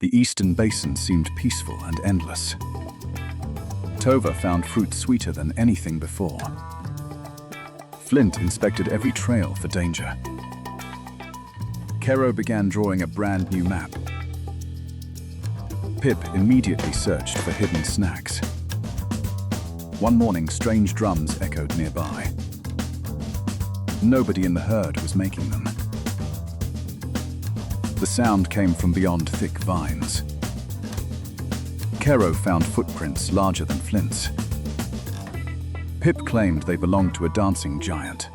The eastern basin seemed peaceful and endless. Tova found fruit sweeter than anything before. Flint inspected every trail for danger. Kero began drawing a brand new map. Pip immediately searched for hidden snacks. One morning, strange drums echoed nearby. Nobody in the herd was making them. The sound came from beyond thick vines. Kero found footprints larger than Flint's. Pip claimed they belonged to a dancing giant.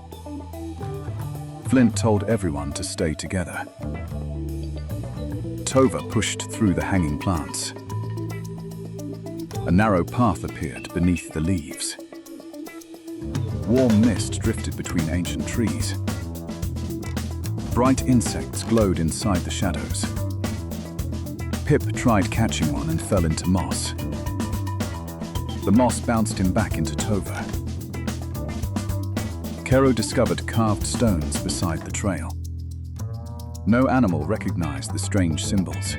Flint told everyone to stay together. Tova pushed through the hanging plants. A narrow path appeared beneath the leaves. Warm mist drifted between ancient trees. Bright insects glowed inside the shadows. Pip tried catching one and fell into moss. The moss bounced him back into Tova. Kero discovered carved stones beside the trail. No animal recognized the strange symbols.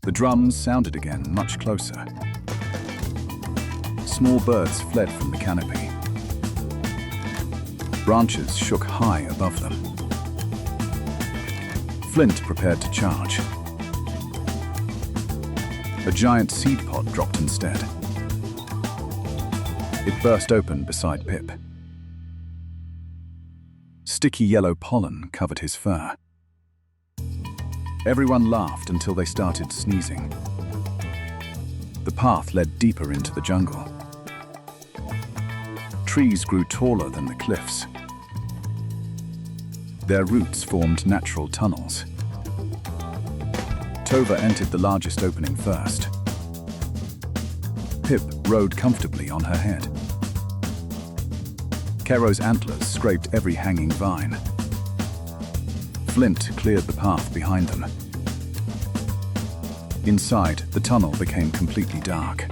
The drums sounded again, much closer. Small birds fled from the canopy. Branches shook high above them. Flint prepared to charge. A giant seed pod dropped instead. It burst open beside Pip. Sticky yellow pollen covered his fur. Everyone laughed until they started sneezing. The path led deeper into the jungle. Trees grew taller than the cliffs. Their roots formed natural tunnels. Tova entered the largest opening first. Pip rode comfortably on her head. Kero's antlers scraped every hanging vine. Flint cleared the path behind them. Inside, the tunnel became completely dark.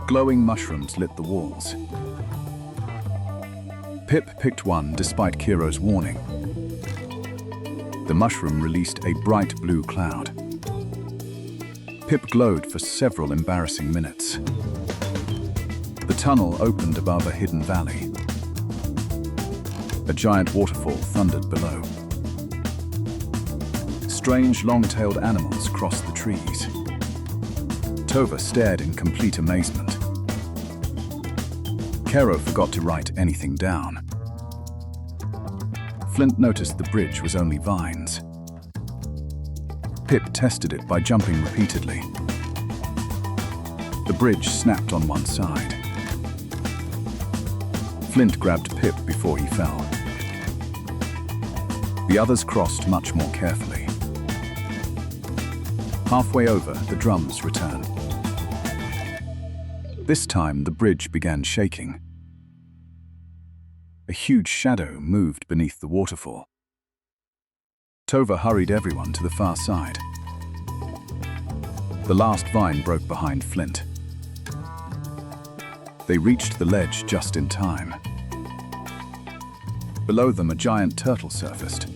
Glowing mushrooms lit the walls. Pip picked one despite Kero's warning. The mushroom released a bright blue cloud. Pip glowed for several embarrassing minutes. The tunnel opened above a hidden valley. A giant waterfall thundered below. Strange long-tailed animals crossed the trees. Tova stared in complete amazement. Kero forgot to write anything down. Flint noticed the bridge was only vines. Pip tested it by jumping repeatedly. The bridge snapped on one side. Flint grabbed Pip before he fell. The others crossed much more carefully. Halfway over, the drums returned. This time, the bridge began shaking. A huge shadow moved beneath the waterfall. Tova hurried everyone to the far side. The last vine broke behind Flint. They reached the ledge just in time. Below them, a giant turtle surfaced.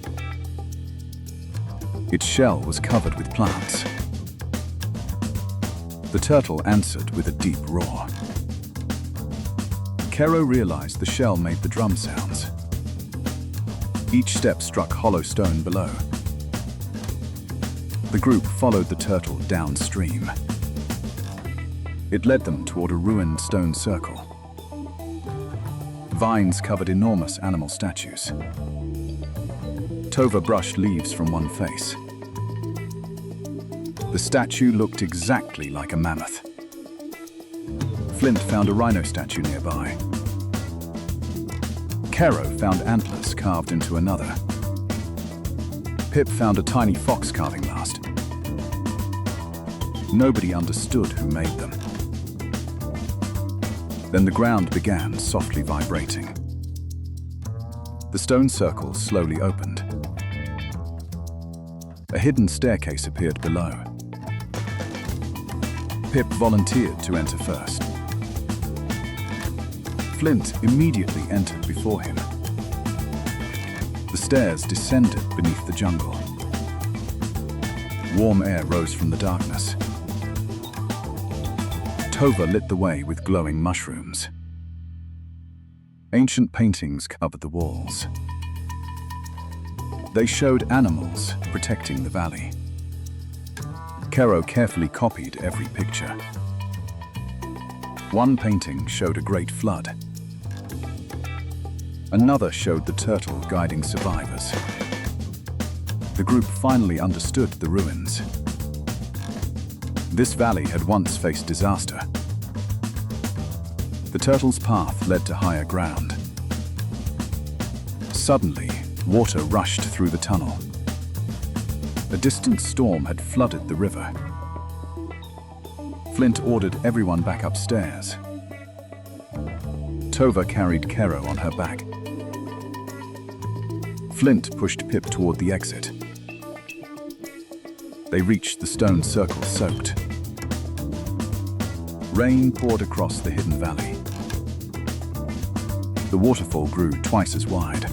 Its shell was covered with plants. The turtle answered with a deep roar. Kero realized the shell made the drum sounds. Each step struck hollow stone below. The group followed the turtle downstream. It led them toward a ruined stone circle. Vines covered enormous animal statues. Tova brushed leaves from one face. The statue looked exactly like a mammoth. Flint found a rhino statue nearby. Kero found antlers carved into another. Pip found a tiny fox carving last. Nobody understood who made them. Then the ground began softly vibrating. The stone circle slowly opened. A hidden staircase appeared below. Pip volunteered to enter first. Flint immediately entered before him. The stairs descended beneath the jungle. Warm air rose from the darkness. Tova lit the way with glowing mushrooms. Ancient paintings covered the walls. They showed animals protecting the valley. Kero carefully copied every picture. One painting showed a great flood. Another showed the turtle guiding survivors. The group finally understood the ruins. This valley had once faced disaster. The turtle's path led to higher ground. Suddenly, water rushed through the tunnel. A distant storm had flooded the river. Flint ordered everyone back upstairs. Tova carried Kero on her back. Flint pushed Pip toward the exit. They reached the stone circle soaked. Rain poured across the hidden valley. The waterfall grew twice as wide.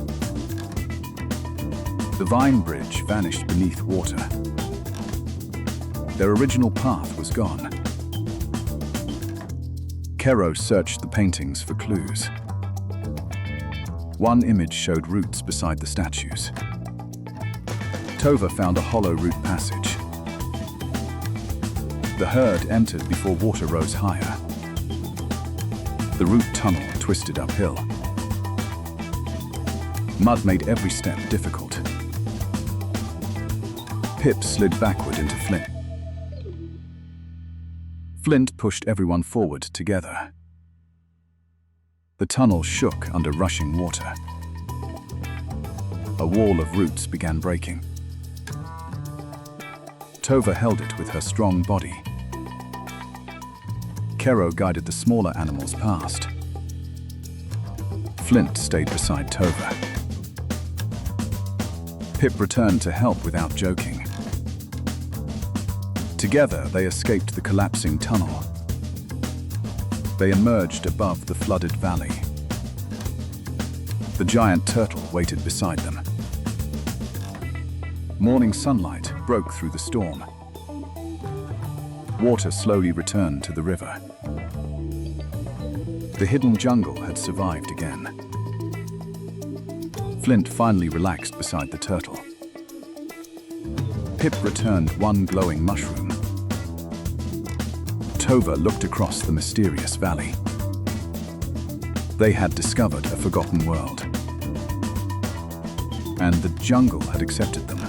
The vine bridge vanished beneath water. Their original path was gone. Kero searched the paintings for clues. One image showed roots beside the statues. Tova found a hollow root passage. The herd entered before water rose higher. The root tunnel twisted uphill. Mud made every step difficult. Pip slid backward into Flint. Flint pushed everyone forward together. The tunnel shook under rushing water. A wall of roots began breaking. Tova held it with her strong body. Kero guided the smaller animals past. Flint stayed beside Tova. Pip returned to help without joking. Together, they escaped the collapsing tunnel. They emerged above the flooded valley. The giant turtle waited beside them. Morning sunlight broke through the storm. Water slowly returned to the river. The hidden jungle had survived again. Flint finally relaxed beside the turtle. Pip returned one glowing mushroom. Tova looked across the mysterious valley. They had discovered a forgotten world. And the jungle had accepted them.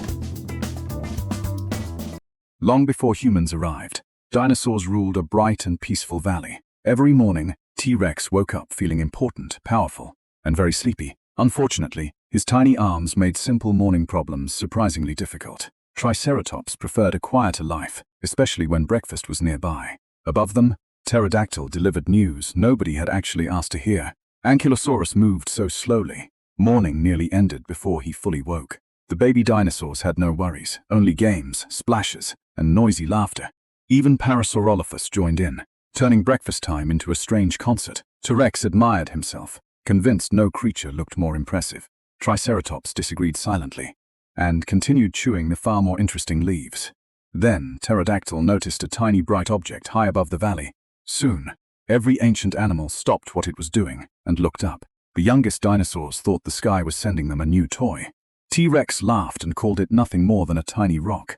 Long before humans arrived, dinosaurs ruled a bright and peaceful valley. Every morning, T-Rex woke up feeling important, powerful, and very sleepy. Unfortunately, his tiny arms made simple morning problems surprisingly difficult. Triceratops preferred a quieter life, especially when breakfast was nearby. Above them, Pterodactyl delivered news nobody had actually asked to hear. Ankylosaurus moved so slowly. Morning nearly ended before he fully woke. The baby dinosaurs had no worries, only games, splashes, and noisy laughter. Even Parasaurolophus joined in, turning breakfast time into a strange concert. T-Rex admired himself, convinced no creature looked more impressive. Triceratops disagreed silently, and continued chewing the far more interesting leaves. Then, Pterodactyl noticed a tiny bright object high above the valley. Soon, every ancient animal stopped what it was doing and looked up. The youngest dinosaurs thought the sky was sending them a new toy. T-Rex laughed and called it nothing more than a tiny rock.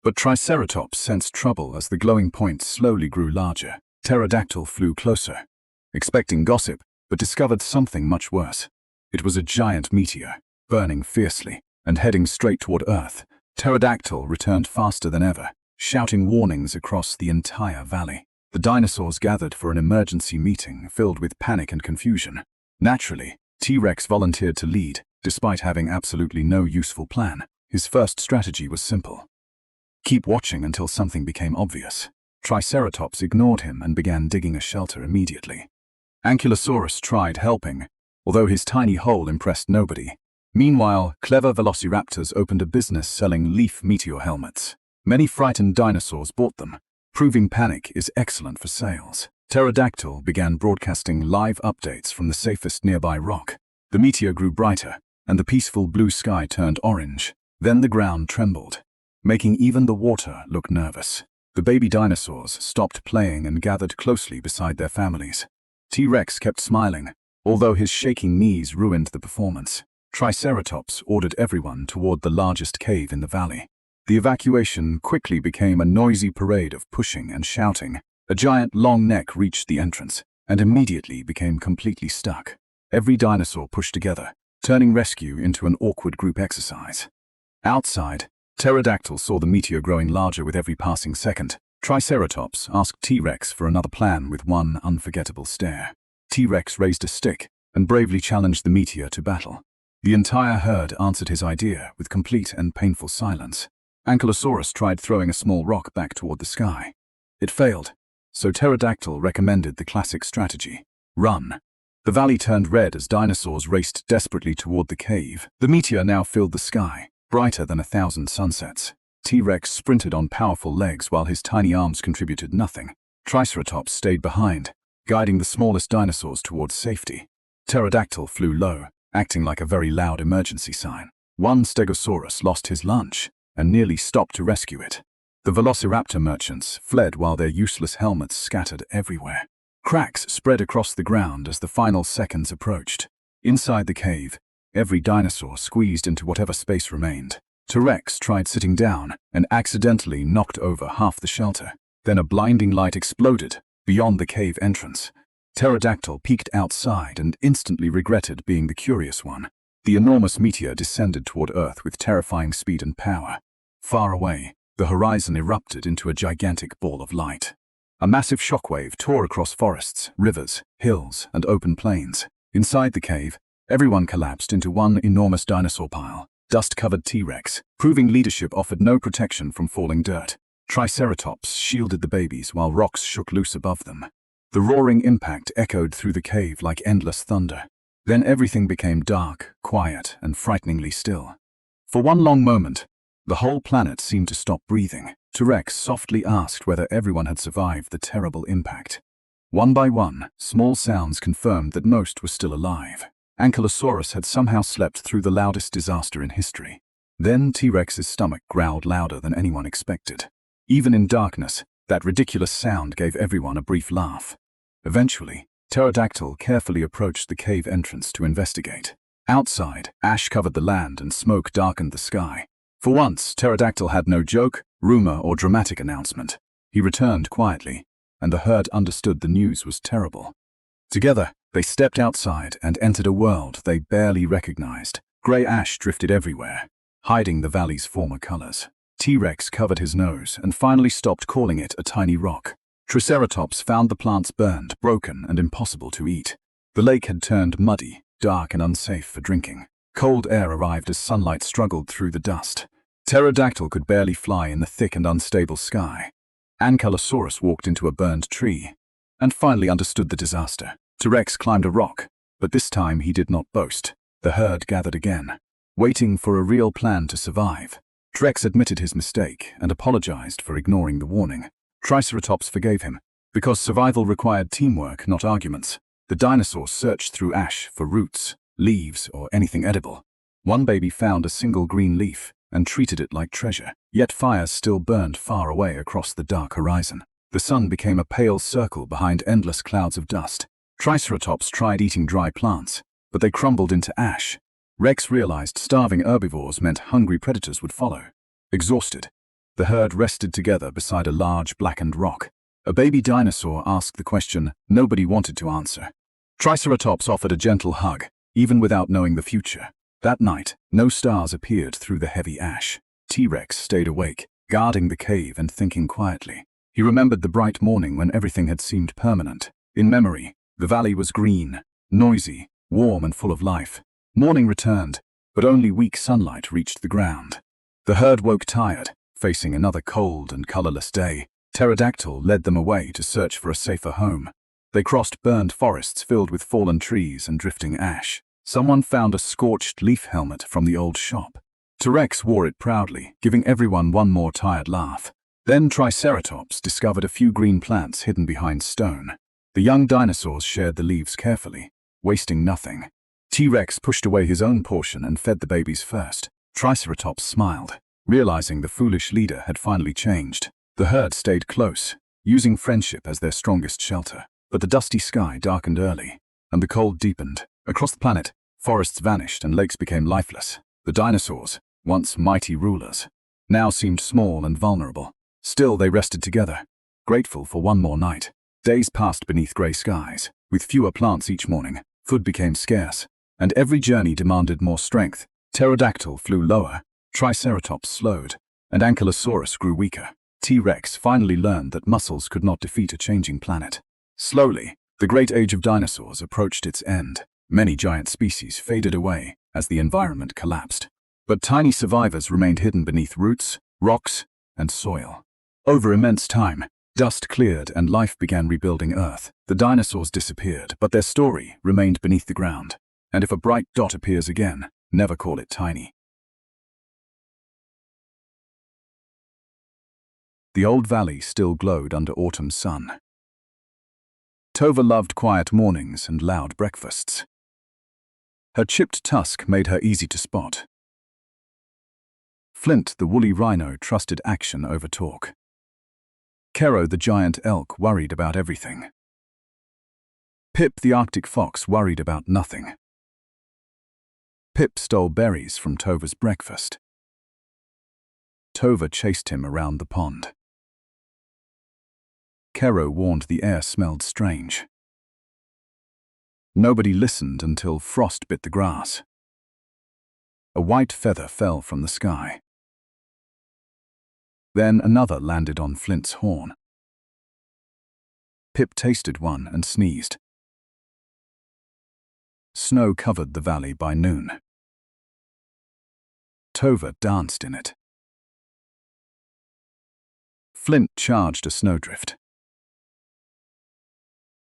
But Triceratops sensed trouble as the glowing points slowly grew larger. Pterodactyl flew closer, expecting gossip, but discovered something much worse. It was a giant meteor, burning fiercely and heading straight toward Earth. Pterodactyl returned faster than ever, shouting warnings across the entire valley. The dinosaurs gathered for an emergency meeting filled with panic and confusion. Naturally, T-Rex volunteered to lead, despite having absolutely no useful plan. His first strategy was simple. Keep watching until something became obvious. Triceratops ignored him and began digging a shelter immediately. Ankylosaurus tried helping, although his tiny hole impressed nobody. Meanwhile, clever velociraptors opened a business selling leaf meteor helmets. Many frightened dinosaurs bought them, proving panic is excellent for sales. Pterodactyl began broadcasting live updates from the safest nearby rock. The meteor grew brighter, and the peaceful blue sky turned orange. Then the ground trembled. making even the water look nervous. The baby dinosaurs stopped playing and gathered closely beside their families. T-Rex kept smiling, although his shaking knees ruined the performance. Triceratops ordered everyone toward the largest cave in the valley. The evacuation quickly became a noisy parade of pushing and shouting. A giant long neck reached the entrance and immediately became completely stuck. Every dinosaur pushed together, turning rescue into an awkward group exercise. Outside, Pterodactyl saw the meteor growing larger with every passing second. Triceratops asked T-Rex for another plan with one unforgettable stare. T-Rex raised a stick and bravely challenged the meteor to battle. The entire herd answered his idea with complete and painful silence. Ankylosaurus tried throwing a small rock back toward the sky. It failed, so Pterodactyl recommended the classic strategy: run. The valley turned red as dinosaurs raced desperately toward the cave. The meteor now filled the sky, brighter than 1,000 sunsets. T-Rex sprinted on powerful legs while his tiny arms contributed nothing. Triceratops stayed behind, guiding the smallest dinosaurs towards safety. Pterodactyl flew low, acting like a very loud emergency sign. One Stegosaurus lost his lunch and nearly stopped to rescue it. The velociraptor merchants fled while their useless helmets scattered everywhere. Cracks spread across the ground as the final seconds approached. Inside the cave, every dinosaur squeezed into whatever space remained. T-Rex tried sitting down and accidentally knocked over half the shelter. Then a blinding light exploded beyond the cave entrance. Pterodactyl peeked outside and instantly regretted being the curious one. The enormous meteor descended toward Earth with terrifying speed and power. Far away, the horizon erupted into a gigantic ball of light. A massive shockwave tore across forests, rivers, hills, and open plains. Inside the cave, everyone collapsed into one enormous dinosaur pile. Dust-covered T-Rex, proving leadership offered no protection from falling dirt. Triceratops shielded the babies while rocks shook loose above them. The roaring impact echoed through the cave like endless thunder. Then everything became dark, quiet, and frighteningly still. For one long moment, the whole planet seemed to stop breathing. T-Rex softly asked whether everyone had survived the terrible impact. One by one, small sounds confirmed that most were still alive. Ankylosaurus had somehow slept through the loudest disaster in history. Then T-Rex's stomach growled louder than anyone expected. Even in darkness, that ridiculous sound gave everyone a brief laugh. Eventually, Pterodactyl carefully approached the cave entrance to investigate. Outside, ash covered the land and smoke darkened the sky. For once, Pterodactyl had no joke, rumor, or dramatic announcement. He returned quietly, and the herd understood the news was terrible. Together, they stepped outside and entered a world they barely recognized. Gray ash drifted everywhere, hiding the valley's former colors. T-Rex covered his nose and finally stopped calling it a tiny rock. Triceratops found the plants burned, broken, and impossible to eat. The lake had turned muddy, dark, and unsafe for drinking. Cold air arrived as sunlight struggled through the dust. Pterodactyl could barely fly in the thick and unstable sky. Ankylosaurus walked into a burned tree and finally understood the disaster. T-Rex climbed a rock, but this time he did not boast. The herd gathered again, waiting for a real plan to survive. T-Rex admitted his mistake and apologized for ignoring the warning. Triceratops forgave him, because survival required teamwork, not arguments. The dinosaurs searched through ash for roots, leaves, or anything edible. One baby found a single green leaf and treated it like treasure. Yet fires still burned far away across the dark horizon. The sun became a pale circle behind endless clouds of dust. Triceratops tried eating dry plants, but they crumbled into ash. Rex realized starving herbivores meant hungry predators would follow. Exhausted, the herd rested together beside a large blackened rock. A baby dinosaur asked the question nobody wanted to answer. Triceratops offered a gentle hug, even without knowing the future. That night, no stars appeared through the heavy ash. T-Rex stayed awake, guarding the cave and thinking quietly. He remembered the bright morning when everything had seemed permanent. In memory, the valley was green, noisy, warm, and full of life. Morning returned, but only weak sunlight reached the ground. The herd woke tired, facing another cold and colorless day. Pterodactyl led them away to search for a safer home. They crossed burned forests filled with fallen trees and drifting ash. Someone found a scorched leaf helmet from the old shop. T-Rex wore it proudly, giving everyone one more tired laugh. Then Triceratops discovered a few green plants hidden behind stone. The young dinosaurs shared the leaves carefully, wasting nothing. T-Rex pushed away his own portion and fed the babies first. Triceratops smiled. Realizing the foolish leader had finally changed, the herd stayed close, using friendship as their strongest shelter. But the dusty sky darkened early, and the cold deepened. Across the planet, forests vanished and lakes became lifeless. The dinosaurs, once mighty rulers, now seemed small and vulnerable. Still, they rested together, grateful for one more night. Days passed beneath grey skies. With fewer plants each morning, food became scarce, and every journey demanded more strength. Pterodactyl flew lower, Triceratops slowed, and Ankylosaurus grew weaker. T-Rex finally learned that muscles could not defeat a changing planet. Slowly, the great age of dinosaurs approached its end. Many giant species faded away as the environment collapsed. But tiny survivors remained hidden beneath roots, rocks, and soil. Over immense time, dust cleared and life began rebuilding Earth. The dinosaurs disappeared, but their story remained beneath the ground. And if a bright dot appears again, never call it tiny. The old valley still glowed under autumn's sun. Tova loved quiet mornings and loud breakfasts. Her chipped tusk made her easy to spot. Flint, the woolly rhino, trusted action over talk. Kero, the giant elk, worried about everything. Pip, the Arctic fox, worried about nothing. Pip stole berries from Tova's breakfast. Tova chased him around the pond. Kero warned the air smelled strange. Nobody listened until frost bit the grass. A white feather fell from the sky. Then another landed on Flint's horn. Pip tasted one and sneezed. Snow covered the valley by noon. Tova danced in it. Flint charged a snowdrift.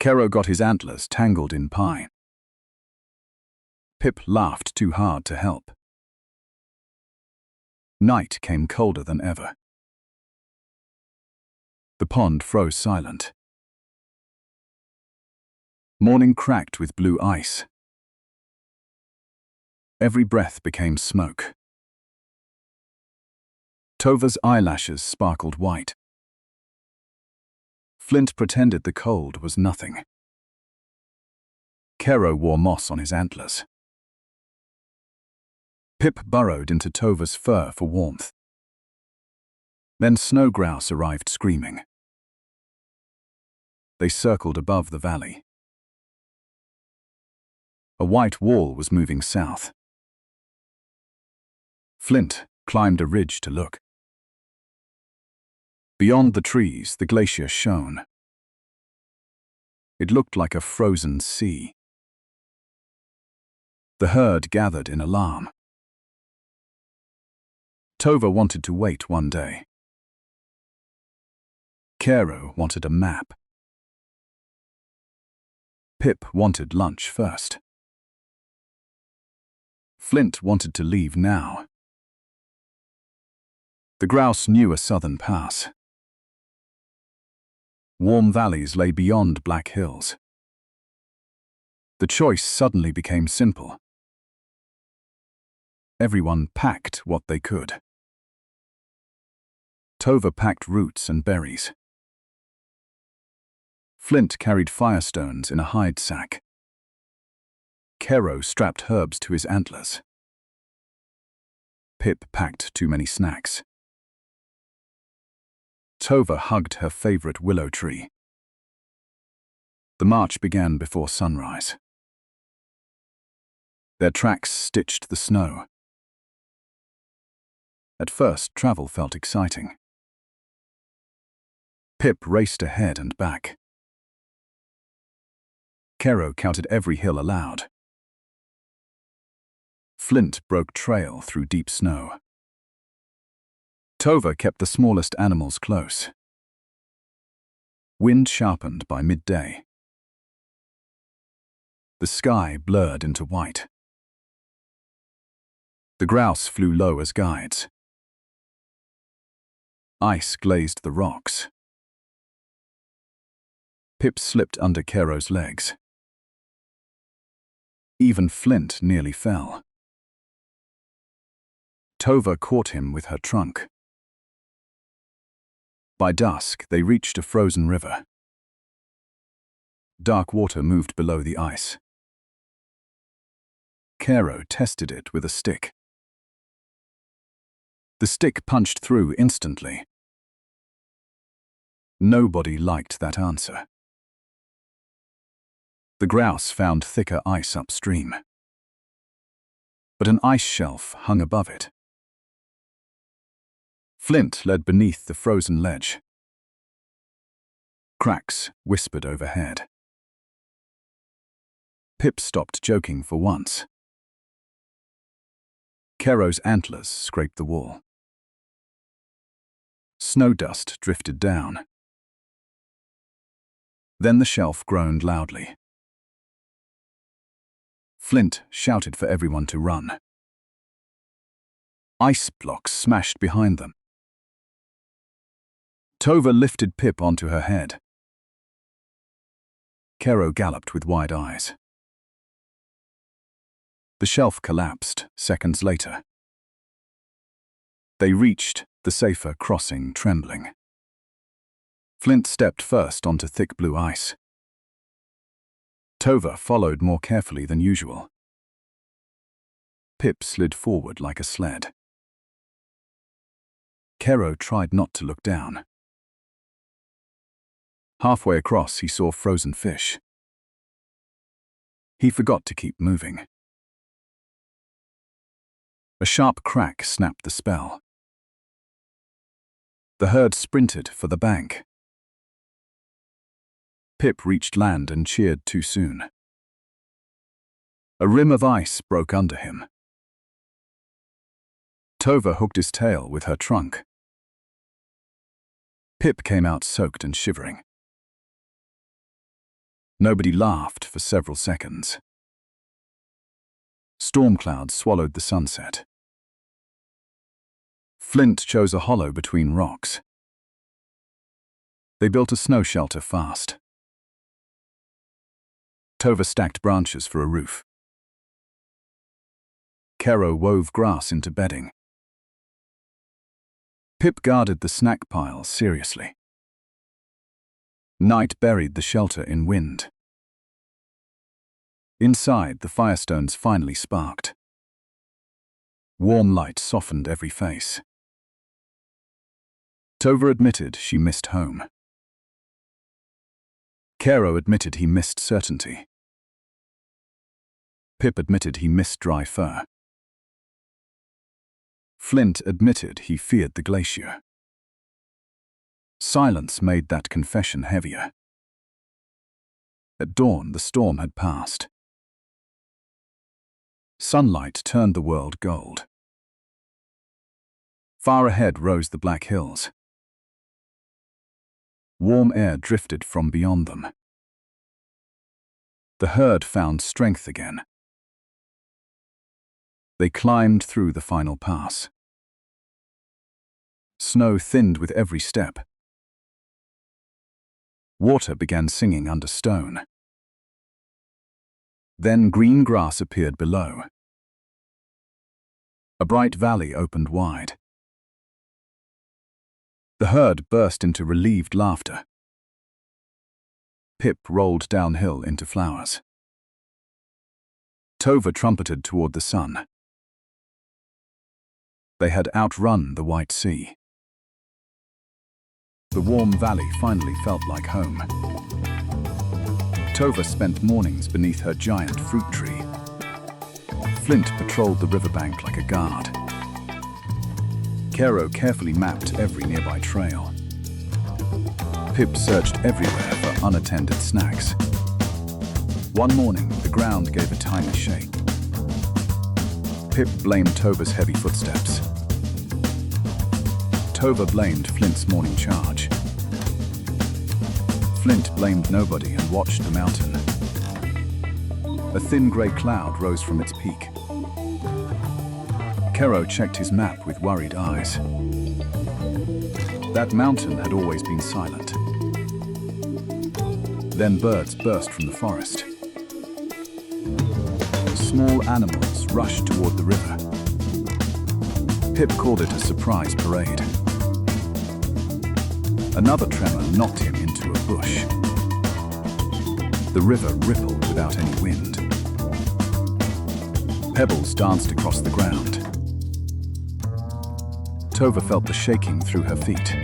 Kero got his antlers tangled in pine. Pip laughed too hard to help. Night came colder than ever. The pond froze silent. Morning cracked with blue ice. Every breath became smoke. Tova's eyelashes sparkled white. Flint pretended the cold was nothing. Kero wore moss on his antlers. Pip burrowed into Tova's fur for warmth. Then snow grouse arrived screaming. They circled above the valley. A white wall was moving south. Flint climbed a ridge to look. Beyond the trees, the glacier shone. It looked like a frozen sea. The herd gathered in alarm. Tova wanted to wait one day. Kero wanted a map. Pip wanted lunch first. Flint wanted to leave now. The grouse knew a southern pass. Warm valleys lay beyond black hills. The choice suddenly became simple. Everyone packed what they could. Tova packed roots and berries. Flint carried firestones in a hide sack. Kero strapped herbs to his antlers. Pip packed too many snacks. Tova hugged her favorite willow tree. The march began before sunrise. Their tracks stitched the snow. At first, travel felt exciting. Pip raced ahead and back. Kero counted every hill aloud. Flint broke trail through deep snow. Tova kept the smallest animals close. Wind sharpened by midday. The sky blurred into white. The grouse flew low as guides. Ice glazed the rocks. Pip slipped under Kero's legs. Even Flint nearly fell. Tova caught him with her trunk. By dusk, they reached a frozen river. Dark water moved below the ice. Kero tested it with a stick. The stick punched through instantly. Nobody liked that answer. The grouse found thicker ice upstream, but an ice shelf hung above it. Flint led beneath the frozen ledge. Cracks whispered overhead. Pip stopped joking for once. Kero's antlers scraped the wall. Snow dust drifted down. Then the shelf groaned loudly. Flint shouted for everyone to run. Ice blocks smashed behind them. Tova lifted Pip onto her head. Kero galloped with wide eyes. The shelf collapsed seconds later. They reached the safer crossing trembling. Flint stepped first onto thick blue ice. Tova followed more carefully than usual. Pip slid forward like a sled. Kero tried not to look down. Halfway across, he saw frozen fish. He forgot to keep moving. A sharp crack snapped the spell. The herd sprinted for the bank. Pip reached land and cheered too soon. A rim of ice broke under him. Tova hooked his tail with her trunk. Pip came out soaked and shivering. Nobody laughed for several seconds. Storm clouds swallowed the sunset. Flint chose a hollow between rocks. They built a snow shelter fast. Tova stacked branches for a roof. Kero wove grass into bedding. Pip guarded the snack pile seriously. Night buried the shelter in wind. Inside, the firestones finally sparked. Warm light softened every face. Tova admitted she missed home. Kero admitted he missed certainty. Pip admitted he missed dry fur. Flint admitted he feared the glacier. Silence made that confession heavier. At dawn, the storm had passed. Sunlight turned the world gold. Far ahead rose the Black Hills. Warm air drifted from beyond them. The herd found strength again. They climbed through the final pass. Snow thinned with every step. Water began singing under stone. Then green grass appeared below. A bright valley opened wide. The herd burst into relieved laughter. Pip rolled downhill into flowers. Tova trumpeted toward the sun. They had outrun the White Sea. The warm valley finally felt like home. Tova spent mornings beneath her giant fruit tree. Flint patrolled the riverbank like a guard. Kero carefully mapped every nearby trail. Pip searched everywhere for unattended snacks. One morning, the ground gave a tiny shake. Pip blamed Tova's heavy footsteps. Tova blamed Flint's morning charge. Flint blamed nobody and watched the mountain. A thin grey cloud rose from its peak. Kero checked his map with worried eyes. That mountain had always been silent. Then birds burst from the forest. Small animals rushed toward the river. Pip called it a surprise parade. Another tremor knocked him into a bush. The river rippled without any wind. Pebbles danced across the ground. Tova felt the shaking through her feet.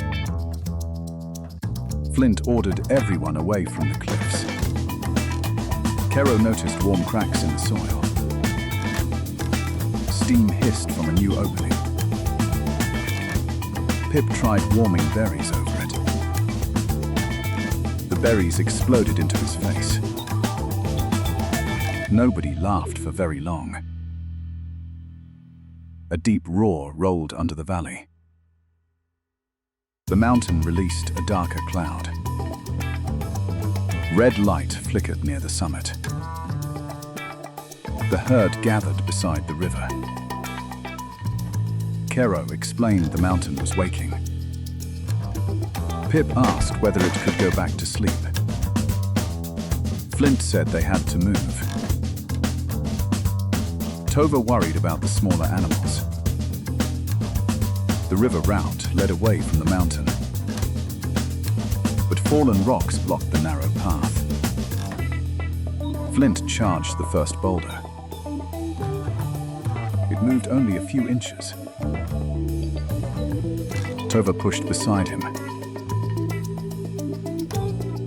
Flint ordered everyone away from the cliffs. Kero noticed warm cracks in the soil. Steam hissed from a new opening. Pip tried warming berries over it. The berries exploded into his face. Nobody laughed for very long. A deep roar rolled under the valley. The mountain released a darker cloud. Red light flickered near the summit. The herd gathered beside the river. Kero explained the mountain was waking. Pip asked whether it could go back to sleep. Flint said they had to move. Tova worried about the smaller animals. The river route led away from the mountain, but fallen rocks blocked the narrow path. Flint charged the first boulder. It moved only a few inches. Tova pushed beside him.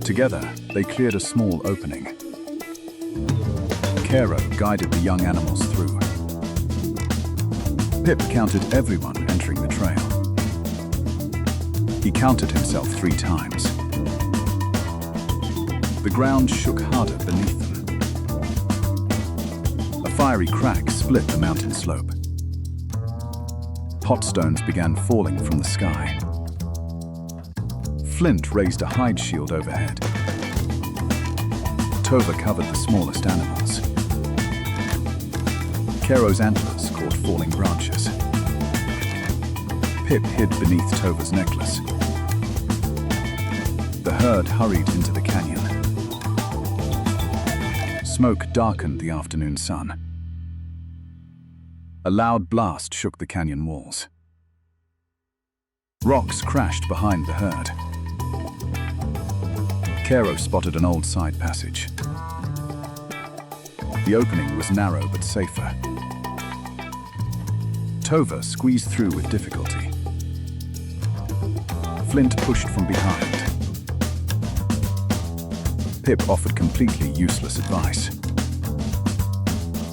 Together, they cleared a small opening. Kero guided the young animals through. Pip counted everyone entering the trail. He counted himself 3 times. The ground shook harder beneath them. A fiery crack split the mountain slope. Hot stones began falling from the sky. Flint raised a hide shield overhead. Tova covered the smallest animals. Kero's antlers caught falling branches. Pip hid beneath Tova's necklace. The herd hurried into the canyon. Smoke darkened the afternoon sun. A loud blast shook the canyon walls. Rocks crashed behind the herd. Kero spotted an old side passage. The opening was narrow but safer. Tova squeezed through with difficulty. Flint pushed from behind. Pip offered completely useless advice.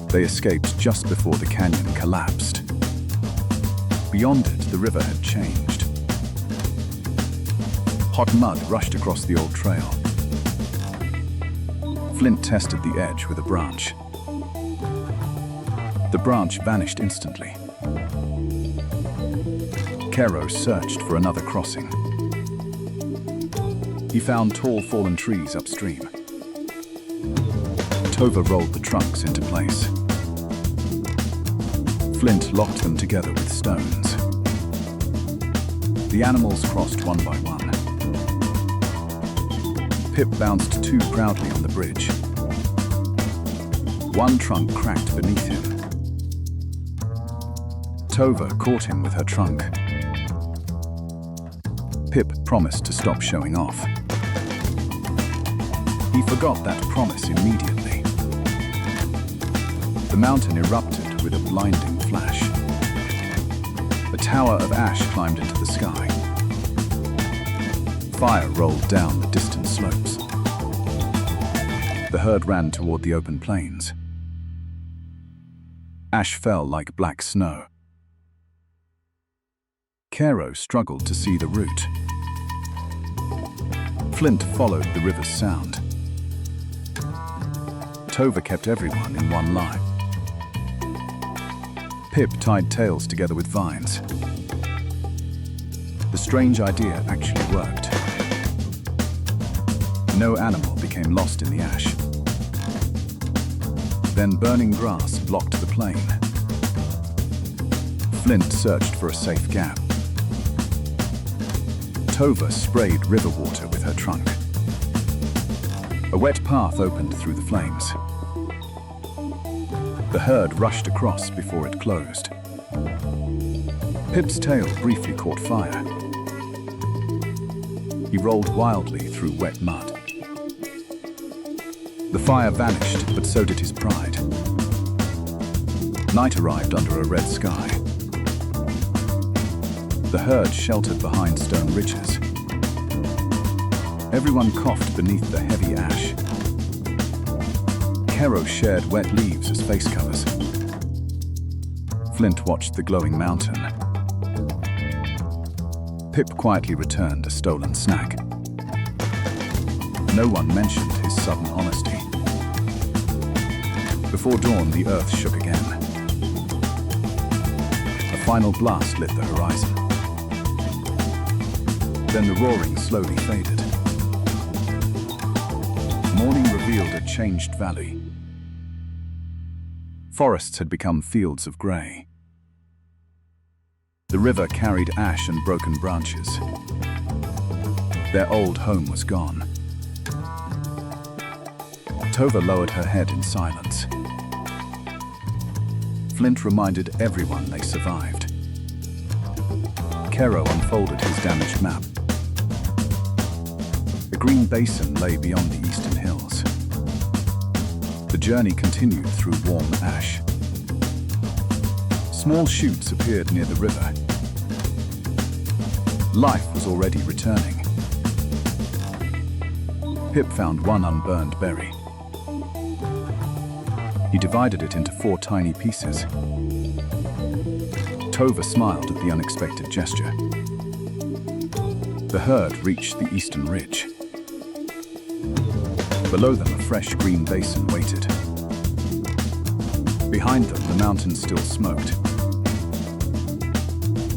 They escaped just before the canyon collapsed. Beyond it, the river had changed. Hot mud rushed across the old trail. Flint tested the edge with a branch. The branch vanished instantly. Kero searched for another crossing. He found tall fallen trees upstream. Tova rolled the trunks into place. Flint locked them together with stones. The animals crossed one by one. Pip bounced too proudly on the bridge. One trunk cracked beneath him. Tova caught him with her trunk. Pip promised to stop showing off. He forgot that promise immediately. The mountain erupted with a blinding flash. A tower of ash climbed into the sky. Fire rolled down the distant slopes. The herd ran toward the open plains. Ash fell like black snow. Kero struggled to see the route. Flint followed the river's sound. Tova kept everyone in one line. Pip tied tails together with vines. The strange idea actually worked. No animal became lost in the ash. Then burning grass blocked the plain. Flint searched for a safe gap. Tova sprayed river water with her trunk. A wet path opened through the flames. The herd rushed across before it closed. Pip's tail briefly caught fire. He rolled wildly through wet mud. The fire vanished, but so did his pride. Night arrived under a red sky. The herd sheltered behind stone ridges. Everyone coughed beneath the heavy ash. Kero shared wet leaves as face covers. Flint watched the glowing mountain. Pip quietly returned a stolen snack. No one mentioned his sudden honesty. Before dawn, the earth shook again. A final blast lit the horizon. Then the roaring slowly faded. Morning revealed a changed valley. Forests had become fields of grey. The river carried ash and broken branches. Their old home was gone. Tova lowered her head in silence. Flint reminded everyone they survived. Kero unfolded his damaged map. A green basin lay beyond the eastern hills. The journey continued through warm ash. Small shoots appeared near the river. Life was already returning. Pip found one unburned berry. He divided it into 4 tiny pieces. Tova smiled at the unexpected gesture. The herd reached the eastern ridge. Below them, a fresh green basin waited. Behind them, the mountain still smoked.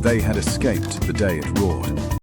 They had escaped the day it roared.